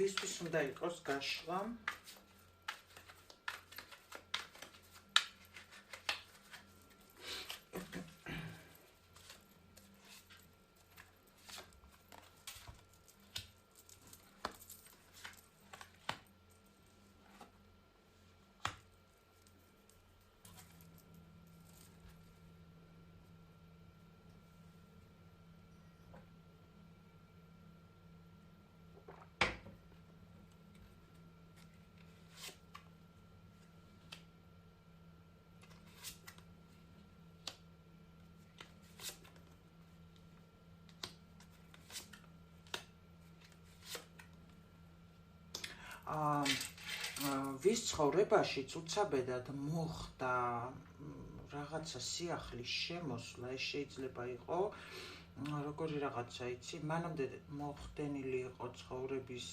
ვისთვის უნდა იყოს გაშლა? ვის ცხოვრებაში უცაბედად მოხდა რაღაცა სიახლის შემოსვლა, ეს შეიძლება იყო როგორი რაღაცა, იცი, მანამდე მოხდენილი იყო ცხოვრების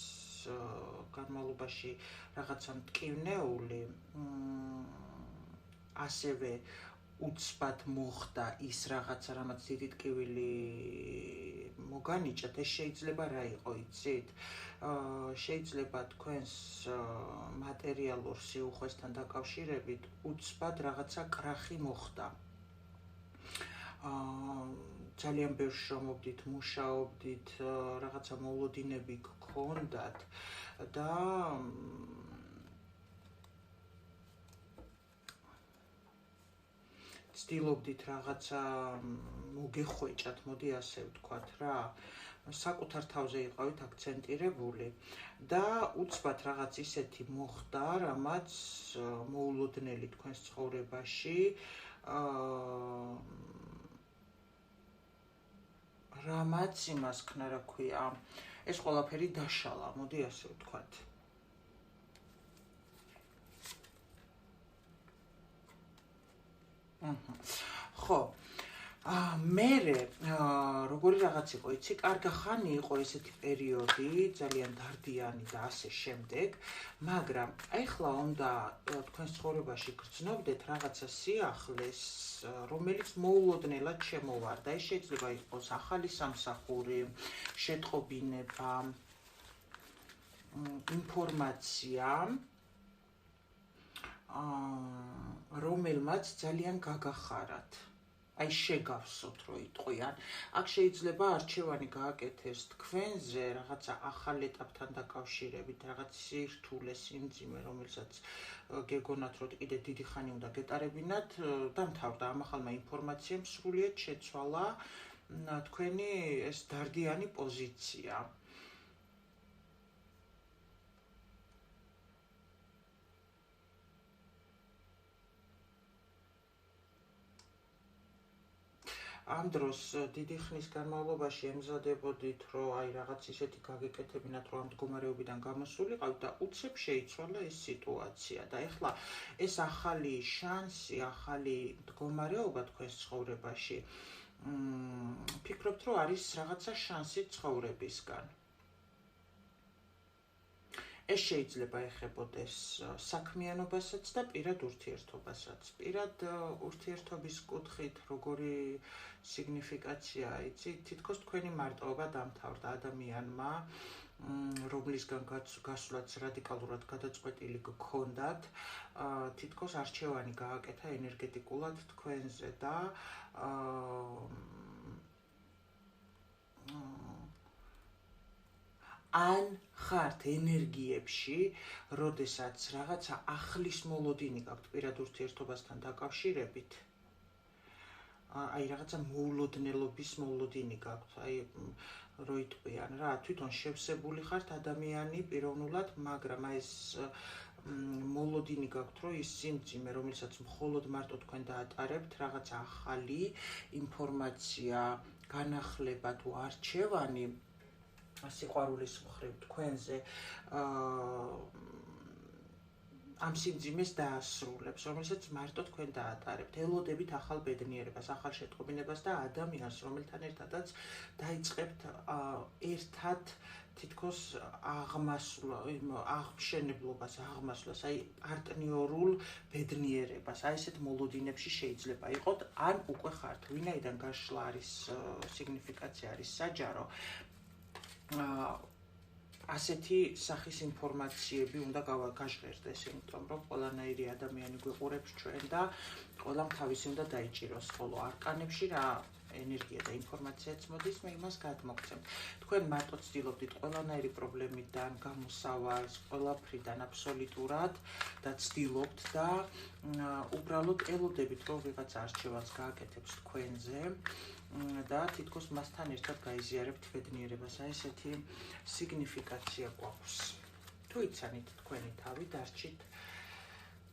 განმავლობაში რაღაცა მტკივნეული, ასევე უცბად მოხდა ის რაღაცა, რამაც დიდი ტკივილი მოგანიჭათ, ეს შეიძლება რა იყო, იცით? შეიძლება თქვენს მატერიალურ სიუხვესთან დაკავშირებით უცბად რაღაცა კრახი მოხდა. ძალიან ბევრ შრომობდით, მუშაობდით, რაღაცა მოლოდინები გქონდათ და ცდილობდით რაღაცა მოგეხვეჭათ, მოდი ასე ვთქვათ რა. საკუთარ თავზე იყავით აქცენტირებული და უცბად რაღაც ისეთი მოხდა, რამაც მოულოდნელი თქვენს ცხოვრებაში რამაც იმას ქნა, რა ქვია, ეს ყველაფერი დაშალა, მოდი ასე ვთქვათ. ხო, მერე როგორი რაღაც იყო, იცი, კარგი ხანი იყო ესეთი პერიოდი, ძალიან დარდიანი და ასე შემდეგ, მაგრამ ეხლა უნდა თქვენს ცხოვრებაში გრძნობდეთ რაღაცა სიახლეს, რომელიც მოულოდნელად შემოვარდა. ეს შეიძლება იყოს ახალი სამსახური, შეტყობინება, ინფორმაცია, რომელმაც ძალიან გაგახარათ. აი შეგავსოთ, რო იტყვიან. აქ შეიძლება არჩევანი გააკეთეს თქვენზე, რაღაცა ახალ ეტაპთან დაკავშირებით, რაღაც სირთულე, სიმძიმე, რომელსაც გეგონათ, რომ კიდე დიდი ხანი უნდა გეტარებინათ, დამთავრდა ამ ახალმა ინფორმაციამ, სრულიად შეცვალა თქვენი ეს დარდიანი პოზიცია. ამ დროს დიდი ხნის განმავლობაში ემზადებოდით, რომ აი რაღაც ისეთი გაგეკეთებინათ, რომ ამ მდგომარეობიდან გამოსულიყავით და უცებ შეიცვალა ეს სიტუაცია და ეხლა ეს ახალი შანსი, ახალი მდგომარეობა თქვენს ცხოვრებაში, ფიქრობთ, რომ არის რაღაცა შანსი ცხოვრებისგან. ეს შეიძლება ეხებოდეს საქმიანობასაც და პირად ურთიერთობასაც. პირად ურთიერთობის კუთხით როგორი სიგნიფიკაცია, იცი, თითქოს თქვენი მარტოობა დამთავრდა ადამიანმა, რომლისგან გასვლაც რადიკალურად გადაწყვეტილი გქონდათ, თითქოს არჩევანი გააკეთა ენერგეტიკულად თქვენზე და ან ხართ ენერგიებში, როდესაც რაღაცა ახლის მოლოდინი გაქვთ პირად ურთიერთობასთან დაკავშირებით, აი რაღაცა მოულოდნელობის მოლოდინი გაქვთ, აი რო იტყვიან რა, თვითონ შევსებული ხართ ადამიანი პიროვნულად, მაგრამ აი ეს მოლოდინი გაქვთ, რომ ის სიმძიმე, რომელსაც მხოლოდ მარტო თქვენ დაატარებთ, რაღაცა ახალი ინფორმაცია, განახლება თუ არჩევანი სიყვარულის მხრივ თქვენზე ამ სიმძიმეს დაასრულებს, რომელსაც მარტო თქვენ დაატარებთ. ელოდებით ახალ ბედნიერებას, ახალ შეტყობინებას და ადამიანს, რომელთან ერთადაც დაიწყებთ ერთად თითქოს აღმშენებლობას, აღმასვლას, აი პარტნიორულ ბედნიერებას. აი ესეთ მოლოდინებში შეიძლება იყოთ, ან უკვე ხართ, ვინაიდან გაშლა არის სიგნიფიკაცია არის საჯარო. ასეთი სახის ინფორმაციები უნდა გაჟღერდეს, იმიტომ რომ ყველანაირი ადამიანი გვიყურებს ჩვენ და ყველამ თავისი უნდა დაიჭიროს, ხოლო არკანებში რა ენერგია და ინფორმაციაც მოდის, მე იმას გადმოგცემთ. თქვენ მარტო ცდილობდით ყველანაირი პრობლემიდან გამოსავალს, ყველაფრიდან აბსოლუტურად და ცდილობთ და უბრალოდ ელოდებით, რომ ვიღაც არჩევანს გააკეთებს თქვენზე და თითქოს მასთან ერთად გაიზიარებთ ბედნიერებას. აი ესეთი სიგნიფიკაცია გვაქვს. თუ იცანით თქვენი თავი, დარჩით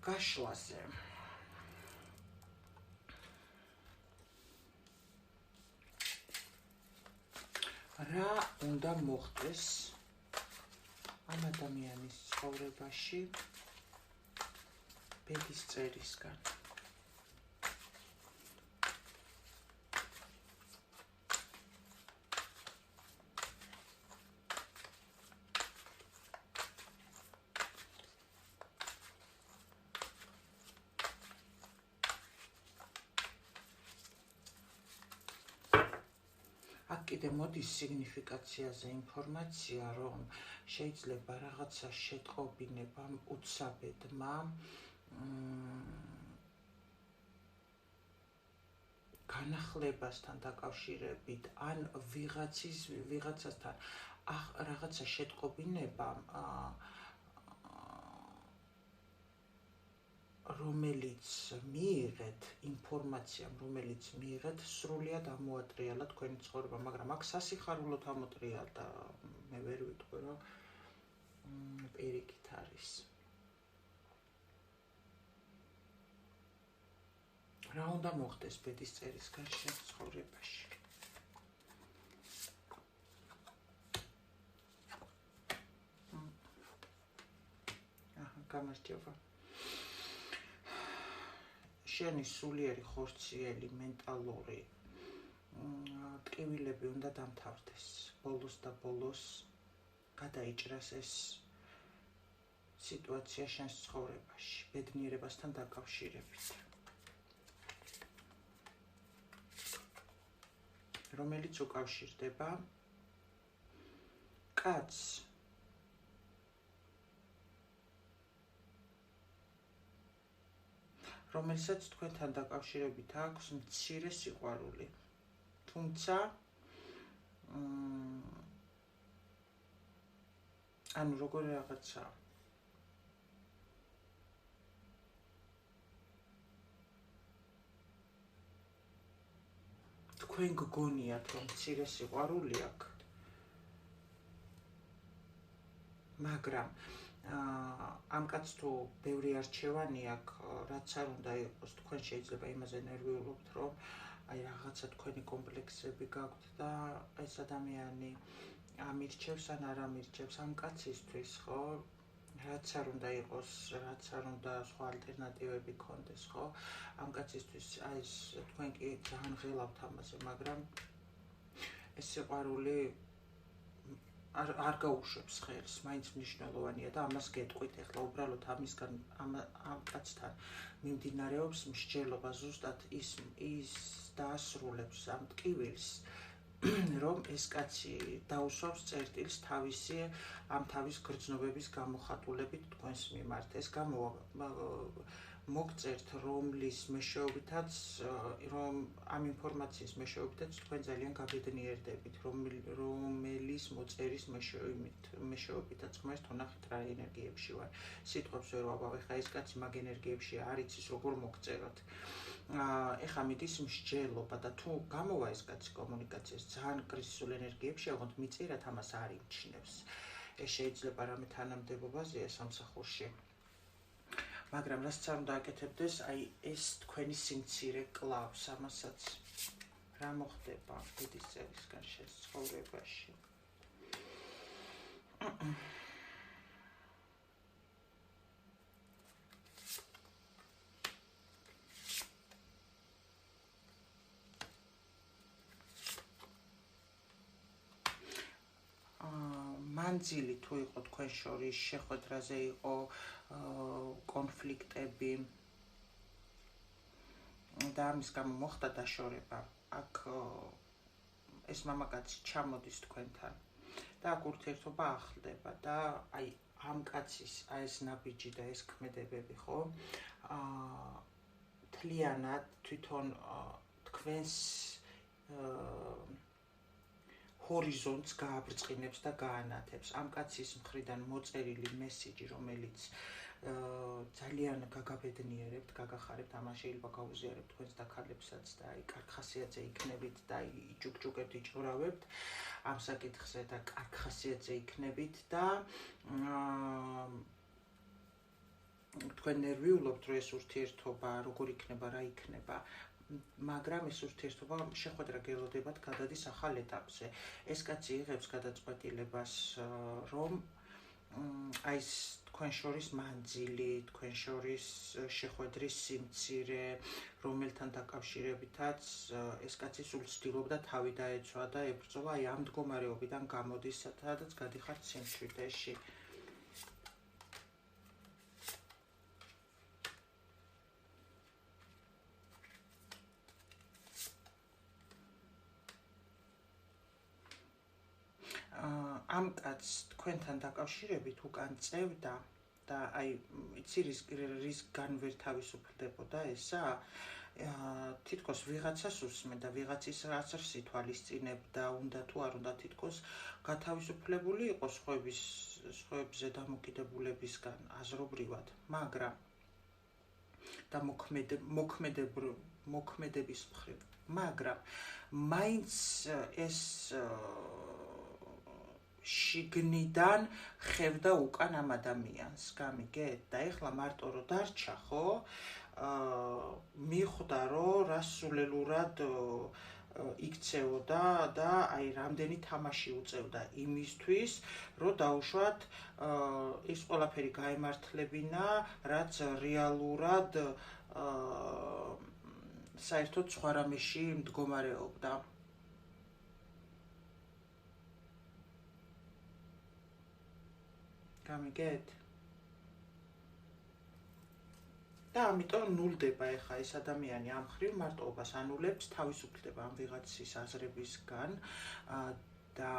გაშლაზე. რა უნდა მოხდეს ამ ადამიანის ცხოვრებაში ბედის წერისგან? კიდე მოდის სიგნიფიკაციაზე ინფორმაცია, რომ შეიძლება რაღაცა შეტყობინებამ უცაბედმა განახლებასთან დაკავშირებით ან ვიღაცასთან რაღაცა შეტყობინებამ რომელიც მიიღეთ ინფორმაციამ, რომელიც მიიღეთ სრულიად ამოატრიალა თქვენი ცხოვრება, მაგრამ აქ სასიხარულოდ ამოტრიალდა, მე ვერ ვიტყვი, რომ პირიქით არის. რა უნდა მოხდეს ბედის წერისგან შენ ცხოვრებაში? გამარჯობა. შენი სულიერი ხორციელი მენტალური ტკივილები უნდა დამთავრდეს. ბოლოს და ბოლოს გადაიჭრას ეს სიტუაცია შენს ცხოვრებაში, ბედნიერებასთან დაკავშირებით. რომელიც უკავშირდება კაცს, რომელსაც თქვენთან დაკავშირებით აქვს მცირე სიყვარული. თუმცა ანუ როგორი რაღაცა თქვენ გგონიათ, რომ მცირე სიყვარული აქვს, მაგრამ ამ კაცს თუ ბევრი არჩევანი აქვს, რაც არ უნდა იყოს, თქვენ შეიძლება იმაზე ნერვიულობთ, რომ აი რაღაცა თქვენი კომპლექსები გაქვთ და ეს ადამიანი ამირჩევს ან არ ამირჩევს ამ კაცისთვის, ხო? რაც არ უნდა იყოს, რაც არ უნდა სხვა ალტერნატივები გქონდეს, ხო? ამ კაცისთვის აი ეს თქვენ კი ძალიან ღელავთ ამაზე, მაგრამ ეს სიყვარული არ გაუშვებს ხელს, მაინც მნიშვნელოვანია და ამას გეტყვით ახლა უბრალოდ ამისგან ამ კაცთან მიმდინარეობს მსჯელობა, ზუსტად ის დაასრულებს ამ ტკივილს, რომ ეს კაცი დაუსვავს წერტილს თავის გრძნობების გამოხატულებით თქვენს მიმართ. ეს მოგწერთ, რომლის მეშვეობითაც, რომ ამ ინფორმაციის მეშვეობითაც თქვენ ძალიან გაბედნიერდებით, რომელიც მოწერის მეშვეობითაც ხმას თონახით რა ენერგიებში ვარ. სიტყვებს ვერ ვაბავ, ხა ეს კაცი მაგ ენერგიებში არ იცის, როგორ მოგწეროთ. ეხა მიდის მსჯელობა და თუ გამოვა ეს კაცი კომუნიკაციას ძალიან კრიზისულ ენერგიებში, ოღონდ მიწერათ ამას არ იმჩნევს. ეს შეიძლება რამე თანამდებობაზეა სამსახურში. მაგრამ რაც არ უნდა აკეთებდეს, აი ეს თქვენი სიმცირე კლავს, ამასაც რა მოხდება ბედის წერისგან შენ ცხოვრებაში. მანძილი თუ იყო თქვენ შორის, შეხვედრაზე იყო კონფლიქტები და ამის გამო მოხდა დაშორება. აქ ეს მამაკაცი ჩამოდის თქვენთან. და აქ ურთიერთობა ახლდება და აი ამ კაცის ეს ნაბიჯი და ეს ქმედებები ხო თლიანად თვითონ თქვენს ჰორიზონტს გააბრწყინებს და გაანათებს. ამ კაცის მხრიდან მოწერილი მესიჯი, რომელიც ძალიან გაგაბედნიერებთ, გაგახარებთ, ამან შეიძლება გაუზიარებთ თქვენს და ქალებსაც და აი კარგ ხასიათზე იქნებით და იჭუქჭუკებთ, იჭურავებთ ამ საკითხზე და კარგ ხასიათზე იქნებით და თქვენ ნერვიულობთ, რომ ეს ურთიერთობა როგორ იქნება, რა იქნება. მაგრამ ეს ურთიერთობა შეხვედრა გელოდებათ გადადის ახალ ეტაპზე. ეს კაცი იღებს გადაწყვეტილებას, რომ აი ეს თქვენ შორის მანძილი, თქვენ შორის შეხვედრის სიმცირე, რომელთან დაკავშირებითაც ეს კაცი სულ ცდილობდა თავი დაეცვა და ებრძოლა აი ამ მდგომარეობიდან გამოდის, სადაც გადიხართ სიმშვიდეში. ამ კაცს თქვენთან დაკავშირებით უკან წევდა და აი იცი რის განვერ თავისუფლდებოდა ესა თითქოს ვიღაცას უსმენდა ვიღაცის რასაც ითვალისწინებდა უნდა თუ არ უნდა თითქოს გათავისუფლებული იყოს სხვებზე დამოკიდებულებისგან აზრობრივად მაგრამ და მოქმედების მხრივ მაგრამ მაინც ეს შიგნიდან ხევდა უკან ამ ადამიანს, გამიგეთ? და ეხლა მარტო რო დარჩა, ხო? მიხვდა, რომ რასულელურად იქცეოდა და აი რამდენი თამაში უწევდა იმისთვის, რომ დაუშვათ ის ყველაფერი გაემართლებინა, რაც რეალურად საერთოდ სხვა რამეში მდგომარეობდა. გამიგეთ? და ამიტომ ნულდება ეხა ეს ადამიანი ამ ხრივ მარტოობას ანულებს, თავისუფლდება ამ ვიღაცის აზრებისგან და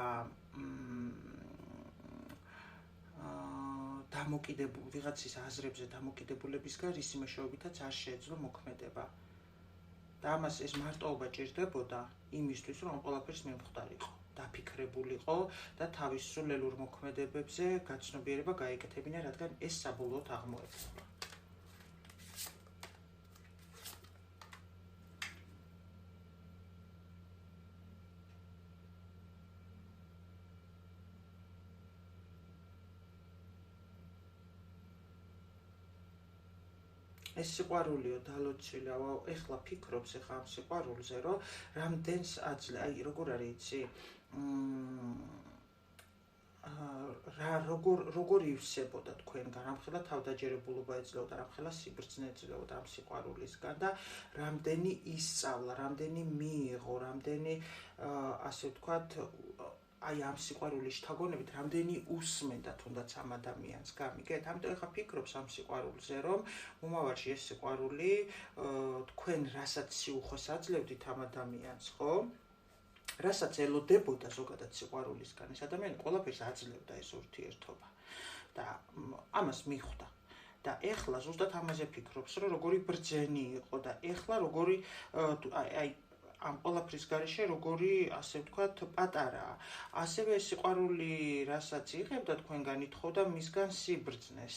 ვიღაცის აზრებზე დამოკიდებულებისგან რის მეშვეობითაც არ შეეძლო მოქმედება. და ამას ეს მარტოობა ჭირდებოდა იმისთვის, რომ ყველაფერს მიმხვდარიყო. დაფიქრებულიყო და თავის სულელურ მოქმედებებზე გაცნობიერება გაეკეთებინა, რადგან ეს საბოლოოდ აღმოეცნობა. ეს სიყვარულიო დალოცილი, ეხლა ფიქრობს ეხლა ამ სიყვარულზე, რომ რამდენს აძლევს, აი როგორ არის იცი? როგორ ივსებოდა თქვენგან, რამხელა თავდაჯერებულობა ეძლეოდა, რამხელა სიბრძნე ეძლეოდა ამ სიყვარულისგან და რამდენი ისწავლა, რამდენი მიიღო, რამდენი ასე ვთქვათ, აი ამ სიყვარულის შთაგონებით, რამდენი უსმენდა თუნდაც ამ ადამიანს, გამიგეთ? ამიტომ ეხლა ფიქრობს ამ სიყვარულზე, რომ მომავალში ეს სიყვარული თქვენ რასაც სიუხვეს აძლევდით ამ ადამიანს, ხო? რასაც ელოდებოდა ზოგადად სიყვარულისგან, ეს ადამიანი ყველაფერს აძლევდა ეს ურთიერთობა და ამას მიხვდა. და ეხლა ზუსტად ამაზე ფიქრობს, რომ როგორი ბრძენი იყო და ეხლა როგორი აი ამ ყველაფრის გარეშე როგორი ასე ვთქვათ პატარაა. ასევე სიყვარული რასაც იღებდა თქვენგან ითხოვდა მისგან სიბრძნეს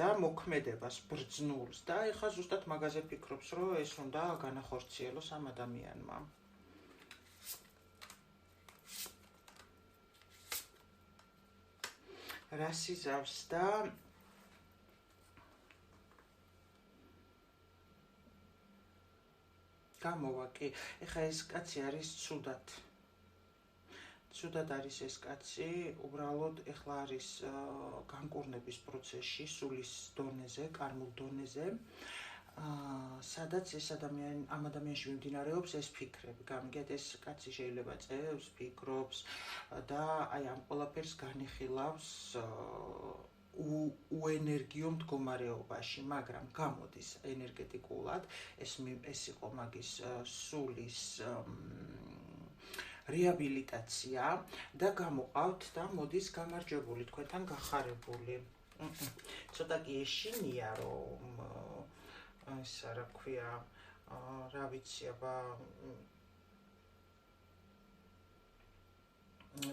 და მოქმედებას ბრძნულს და ეხლა ზუსტად მაგაზე ფიქრობს, რომ ეს უნდა განახორციელოს ამ ადამიანმა. რას იზავს და გამოვა კი, ეხლა ეს კაცი არის ცუდად. ცუდად არის ეს კაცი, უბრალოდ ეხლა არის განკურნების პროცესში, სულის დონეზე, კარმულ დონეზე, სადაც ეს ადამიანი, ამ ადამიანში მიმდინარეობს ეს ფიქრები, გამიგეთ, ეს კაცი შეიძლება წევს, ფიქრობს და აი ამ ყველაფერს განიხილავს უენერგიო მდგომარეობაში, მაგრამ გამოდის ენერგეტიკულად, ეს იყო მაგის სულის რეაბილიტაცია და გამოყავთ და მოდის გამარჯვებული თქვენთან გახარებული. ცოტა კი ეშინია რომ ისა რა ქვია, რა ვიცი, აბა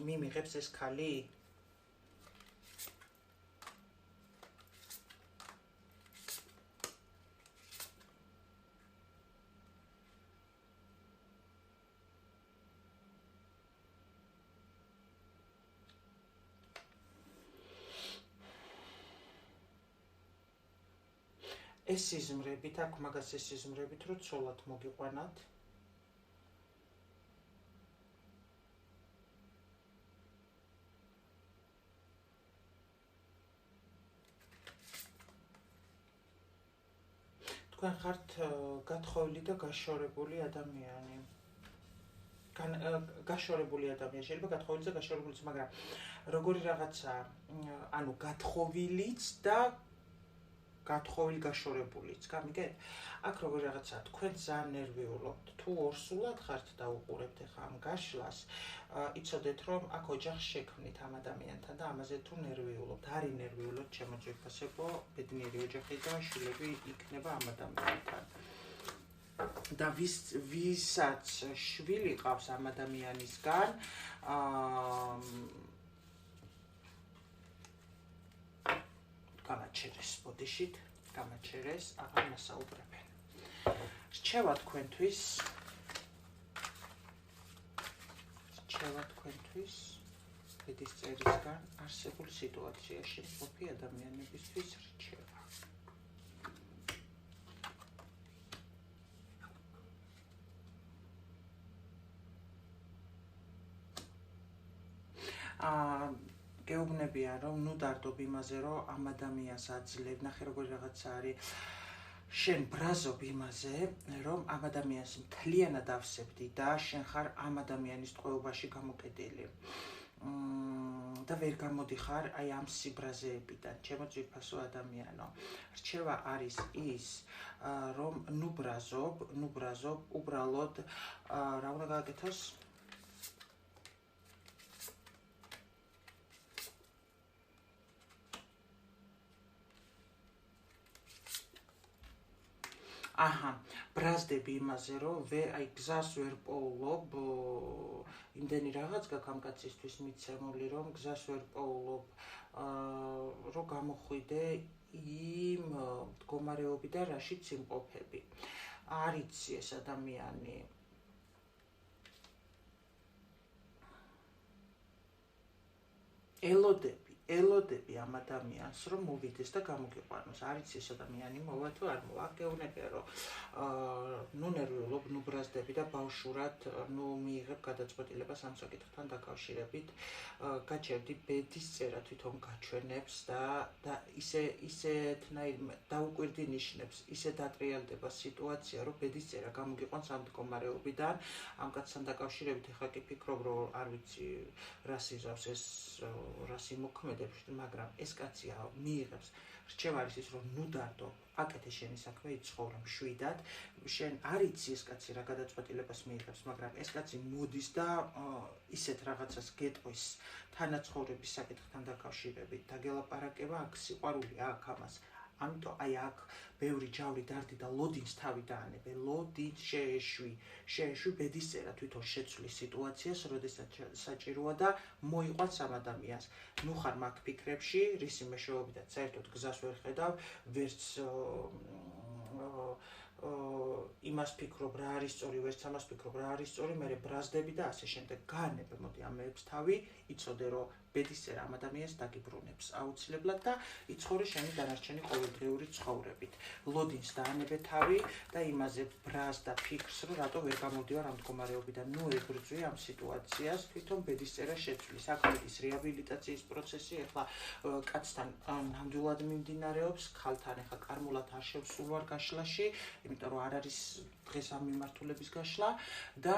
მიმიღებს ეს ქალი? ეს სიზმრებით, აქ მაგას ეს სიზმრებით, რომ ცოლად მოგიყვანათ. თქვენ ხართ გათხოვილი და გაშორებული ადამიანი. გაშორებული ადამიანი, შეიძლება გათხოვილიც და გაშორებულიც, მაგრამ როგორი რაღაცა, ანუ გათხოვილიც და გათხოვილი გაშორებულიც, გამიგეთ? აქ როგორი რაღაცა, თქვენ ძალიან ნერვიულობთ, თუ ორსულად ხართ და უყურებთ ახლა ამ გაშლას, იცოდეთ რომ აქ ოჯახს შექმნით ამ ადამიანთან და ამაზე თუ ნერვიულობთ, არ ინერვიულოთ ჩემო ძვირფასებო, ბედნიერი ოჯახი და შვილები იქნება ამ ადამიანთან. და ვისაც შვილი ყავს ამ ადამიანისგან, გამაჩერეს ბოდიშით, გამაჩერეს, აღარ მასაუბრებენ. რჩევა თქვენთვის, ბედისწერისგან არსებულ სიტუაციაში მყოფი ადამიანებისთვის რჩევა. გეუბნებიან რომ ნუ დარდობ იმაზე რომ ამ ადამიანს აძლევ, ნახე როგორი რაღაცა არის, შენ ბრაზობ იმაზე რომ ამ ადამიანს მთლიანად ავსებდი და შენ ხარ ამ ადამიანის ტყვეობაში გამოკეტილი და ვერ გამოდიხარ აი ამ სიბრაზეებიდან, ჩემო ძვირფასო ადამიანო. რჩევა არის ის რომ ნუ ბრაზობ, უბრალოდ რა უნდა გააკეთოს? ბრაზდები იმაზე, რომ აი გზას ვერ პოულობ, იმდენი რაღაც გაქვს ამ კაცისთვის მიცემული, რომ გზას ვერ პოულობ, რომ გამოხვიდე იმ მდგომარეობიდან, რაშიც იმყოფები. არ იცი ეს ადამიანი. ელოდები ამ ადამიანს რომ მოვიდეს და გამოგიყვანოს. არ იცი ეს ადამიანი მოვა თუ არ მოვა. გეუბნებია რომ ნუ ნერვიულობ, ნუ ბრაზდები და ბავშვურად ნუ მიიღებ გადაწყვეტილებას ამ საკითხთან დაკავშირებით. გაჩერდი ბედისწერა თვითონ გაჩვენებს და ისეთნაირ დაუკვირდი ნიშნებს, ისე დატრიალდება სიტუაცია, რომ ბედისწერა გამოგიყვანს ამ მდგომარეობიდან. ამ კაცთან დაკავშირებით ეხლა კი ფიქრობ, რომ არ ვიცი რას იზავს ეს, რას იმოქმედებს, მაგრამ ეს კაცი მიიღებს. რჩევა არის ის, რომ ნუ დარდო, აკეთე შენი საქმე, იცხოვრა მშვიდად. შენ არ იცი ეს კაცი რა გადაწყვეტილებას მიიღებს, მაგრამ ეს კაცი მოდის და ისეთ რაღაცას გეტყვის თანაცხოვრების საკითხთან დაკავშირებით. დაგელაპარაკება აქ სიყვარული აქ ამას. ამიტომ აი აქ ბევრი ჯავრი დარდი და ლოდინს თავი დაანებე. ლოდინს შეეშვი ბედისწერა თვითონ შეცვლის სიტუაციას, როდესაც საჭიროა და მოიყვანს ამ ადამიანს. ნუ ხარ მაგ ფიქრებში, რისი მეშვეობითაც საერთოდ გზას ვერ ხედავ, ვერც იმას ფიქრობ რა არის სწორი, ვერც ამას ფიქრობ რა არის სწორი, მე ბრაზდები და ასე შემდეგ. გაანებე მოდი ამებს თავი, იცოდე რომ ბედისწერა ამ ადამიანს დაგიბრუნებს აუცილებლად და იცხოვრე შენი დანარჩენი ყოველდღიური ცხოვრებით. ლოდინს დაანებე თავი და იმაზე ბრაზ და ფიქრს, რომ რატო ვერ გამოდივარ ამ მდგომარეობიდან. ნუ ებრძვი ამ სიტუაციას, თვითონ ბედისწერა შეცვლის. აქ მოდის რეაბილიტაციის პროცესი, ეხლა კაცთან ნამდვილად მიმდინარეობს, ქალთან ეხლა კარმულად არ შევსულ ვარ გაშლაში, იმიტომ რომ არ არის დღეს ამ მიმართულების გაშლა და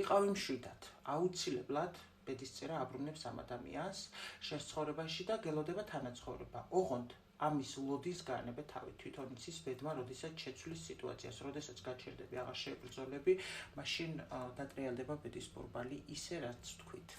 იყავი მშვიდად. აუცილებლად ბედისწერა აბრუნებს ამ ადამიანს შენს ცხოვრებაში და გელოდება თანაცხოვრება. ოღონდ ამის ლოდის განებე თავი თვითონ იცის ბედმა, როდესაც შეცვლის სიტუაციას, როდესაც გაჩერდები, აღარ შეებრძოლები, მაშინ დატრიალდება ბედის ბორბალი ისე, რაც თქვით.